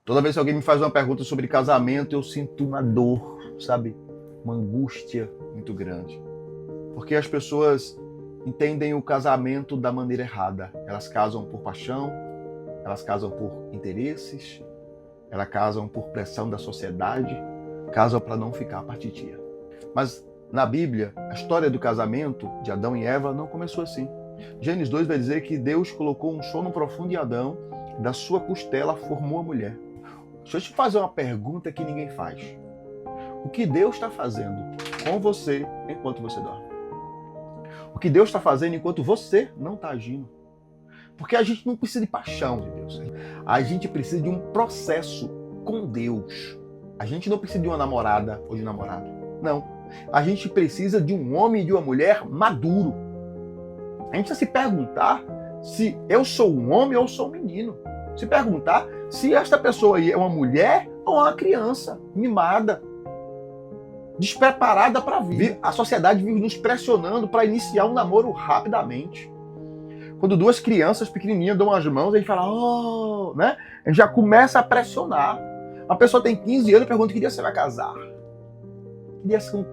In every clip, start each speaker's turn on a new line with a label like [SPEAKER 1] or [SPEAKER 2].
[SPEAKER 1] Toda vez que alguém me faz uma pergunta sobre casamento, eu sinto uma dor, sabe? Uma angústia muito grande. Porque as pessoas entendem o casamento da maneira errada. Elas casam por paixão, elas casam por interesses, elas casam por pressão da sociedade, casam para não ficar para titia. Mas na Bíblia, a história do casamento de Adão e Eva não começou assim. Gênesis 2 vai dizer que Deus colocou um sono profundo em Adão, da sua costela formou a mulher. Deixa eu te fazer uma pergunta que ninguém faz. O que Deus está fazendo com você enquanto você dorme? O que Deus está fazendo enquanto você não está agindo? Porque a gente não precisa de paixão de Deus. A gente precisa de um processo com Deus. A gente não precisa de uma namorada ou de um namorado. Não. A gente precisa de um homem e de uma mulher maduro. A gente precisa se perguntar se eu sou um homem ou sou um menino. Se perguntar se esta pessoa aí é uma mulher ou uma criança mimada, despreparada para vir. A sociedade vive nos pressionando para iniciar um namoro rapidamente. Quando duas crianças pequenininhas dão as mãos, a gente fala, oh, né? A gente já começa a pressionar. Uma pessoa tem 15 anos e pergunta que dia você vai casar.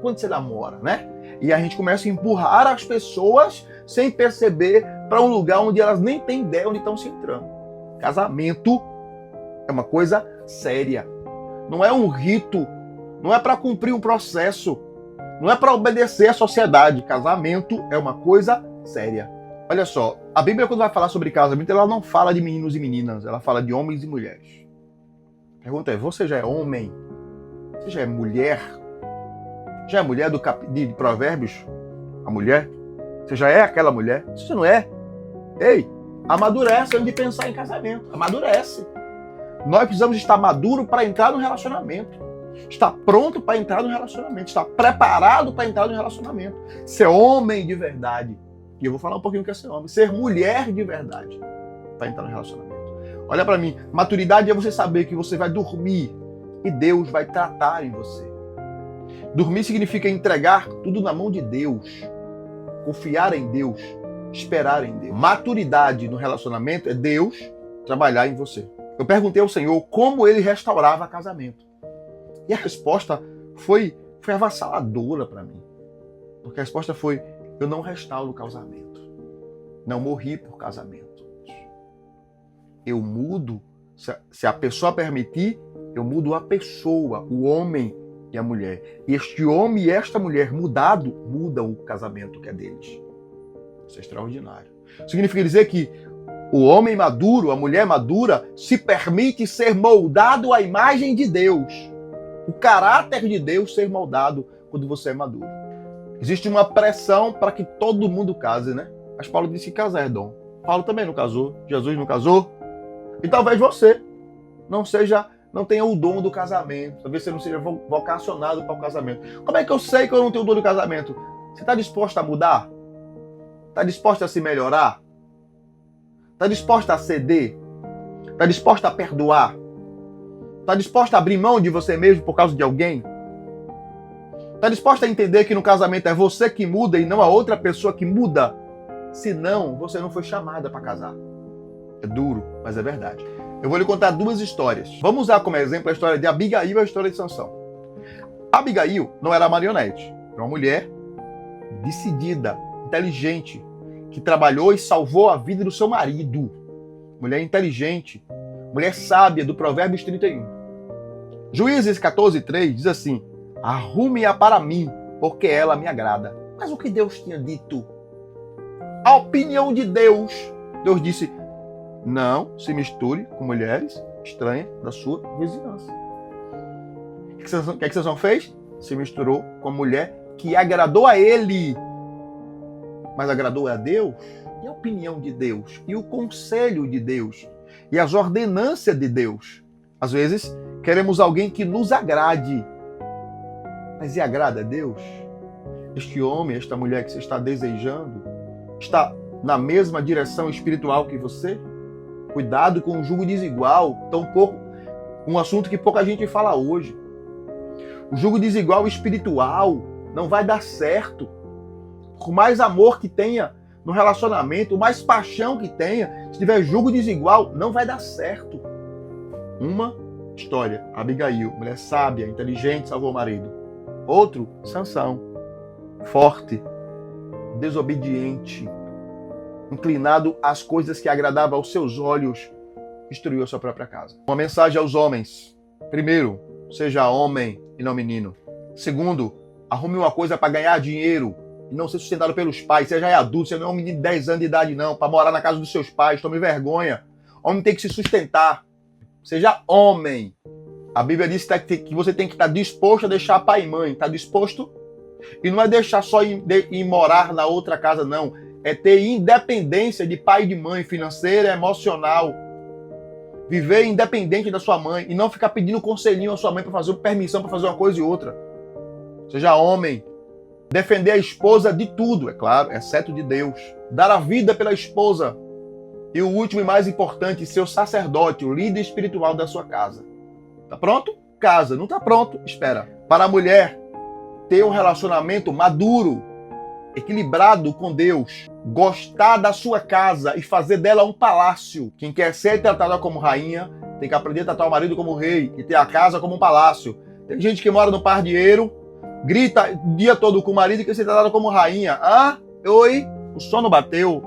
[SPEAKER 1] Quando você namora, né? E a gente começa a empurrar as pessoas sem perceber para um lugar onde elas nem têm ideia onde estão se entrando. Casamento é uma coisa séria. Não é um rito. Não é para cumprir um processo. Não é para obedecer à sociedade. Casamento é uma coisa séria. Olha só, a Bíblia, quando vai falar sobre casamento, ela não fala de meninos e meninas. Ela fala de homens e mulheres. A pergunta é, você já é homem? Você já é mulher? Já é mulher de Provérbios? A mulher? Você já é aquela mulher? Você não é? Ei, amadurece antes de pensar em casamento. Amadurece. Nós precisamos estar maduros para entrar no relacionamento. Estar pronto para entrar no relacionamento. Estar preparado para entrar no relacionamento. Ser homem de verdade. E eu vou falar um pouquinho o que é ser homem. Ser mulher de verdade para entrar no relacionamento. Olha para mim. Maturidade é você saber que você vai dormir e Deus vai tratar em você. Dormir significa entregar tudo na mão de Deus. Confiar em Deus. Esperar em Deus. Maturidade no relacionamento é Deus trabalhar em você. Eu perguntei ao Senhor como ele restaurava casamento. E a resposta foi avassaladora para mim. Porque a resposta foi, eu não restauro o casamento. Não morri por casamento. Eu mudo, se a pessoa permitir, eu mudo a pessoa, o homem e a mulher. E este homem e esta mulher mudam o casamento que é deles. Isso é extraordinário. Significa dizer que o homem maduro, a mulher madura, se permite ser moldado à imagem de Deus. O caráter de Deus ser moldado quando você é maduro. Existe uma pressão para que todo mundo case, né? Mas Paulo disse que casar é dom. Paulo também não casou. Jesus não casou. E talvez você não tenha o dom do casamento. Talvez você não seja vocacionado para o casamento. Como é que eu sei que eu não tenho o dom do casamento? Você está disposto a mudar? Está disposto a se melhorar? Está disposto a ceder? Está disposto a perdoar? Está disposto a abrir mão de você mesmo por causa de alguém? Está disposto a entender que no casamento é você que muda e não a outra pessoa que muda? Senão, você não foi chamada para casar. É duro, mas é verdade. Eu vou lhe contar duas histórias. Vamos usar como exemplo a história de Abigail e a história de Sansão. Abigail não era marionete. Era uma mulher decidida, inteligente, que trabalhou e salvou a vida do seu marido. Mulher inteligente, mulher sábia, do Provérbios 31. Juízes 14:3 diz assim, arrume-a para mim, porque ela me agrada. Mas o que Deus tinha dito? A opinião de Deus. Deus disse, não se misture com mulheres estranhas da sua vizinhança. O que Sansão fez? Se misturou com a mulher que agradou a ele. Mas agradou a Deus? E a opinião de Deus? E o conselho de Deus? E as ordenanças de Deus? Às vezes, queremos alguém que nos agrade. Mas e agrada a Deus? Este homem, esta mulher que você está desejando, está na mesma direção espiritual que você? Cuidado com o jugo desigual, um assunto que pouca gente fala hoje. O jugo desigual espiritual não vai dar certo. Por mais amor que tenha no relacionamento, mais paixão que tenha, se tiver jugo desigual, não vai dar certo. Uma história, Abigail, mulher sábia, inteligente, salvou o marido. Outro, Sansão, forte, desobediente, inclinado às coisas que agradavam aos seus olhos, destruiu a sua própria casa. Uma mensagem aos homens. Primeiro, seja homem e não menino. Segundo, arrume uma coisa para ganhar dinheiro e não ser sustentado pelos pais. Você já é adulto, você não é um menino de 10 anos de idade não, para morar na casa dos seus pais. Tome vergonha. Homem tem que se sustentar. Seja homem. A Bíblia diz que você tem que estar disposto a deixar pai e mãe. Está disposto? E não é deixar só ir morar na outra casa, não. É ter independência de pai e de mãe, financeira, emocional. Viver independente da sua mãe e não ficar pedindo conselhinho à sua mãe para fazer permissão para fazer uma coisa e outra. Seja homem. Defender a esposa de tudo, é claro, exceto de Deus. Dar a vida pela esposa. E o último e mais importante, ser o sacerdote, o líder espiritual da sua casa. Tá pronto? Casa. Não tá pronto? Espera. Para a mulher ter um relacionamento maduro, equilibrado com Deus, gostar da sua casa e fazer dela um palácio. Quem quer ser tratada como rainha tem que aprender a tratar o marido como rei e ter a casa como um palácio. Tem gente que mora no pardieiro, grita o dia todo com o marido e quer ser tratada como rainha. Ah, oi, o sono bateu.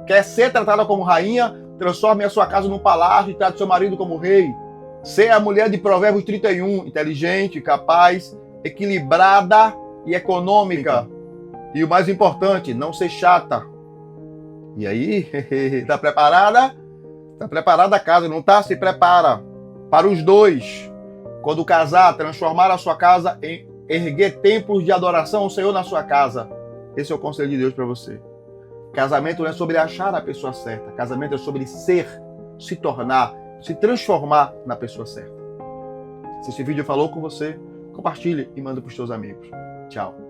[SPEAKER 1] Quer ser tratada como rainha, transforme a sua casa num palácio e trate seu marido como rei. Ser a mulher de Provérbios 31, inteligente, capaz, equilibrada e econômica. E o mais importante, não ser chata. E aí, tá preparada? Tá preparada a casa, não tá? Se prepara. Para os dois, quando casar, transformar a sua casa em erguer templos de adoração ao Senhor na sua casa. Esse é o conselho de Deus para você. Casamento não é sobre achar a pessoa certa. Casamento é sobre ser, se tornar, se transformar na pessoa certa. Se esse vídeo falou com você, compartilhe e manda para os seus amigos. Tchau.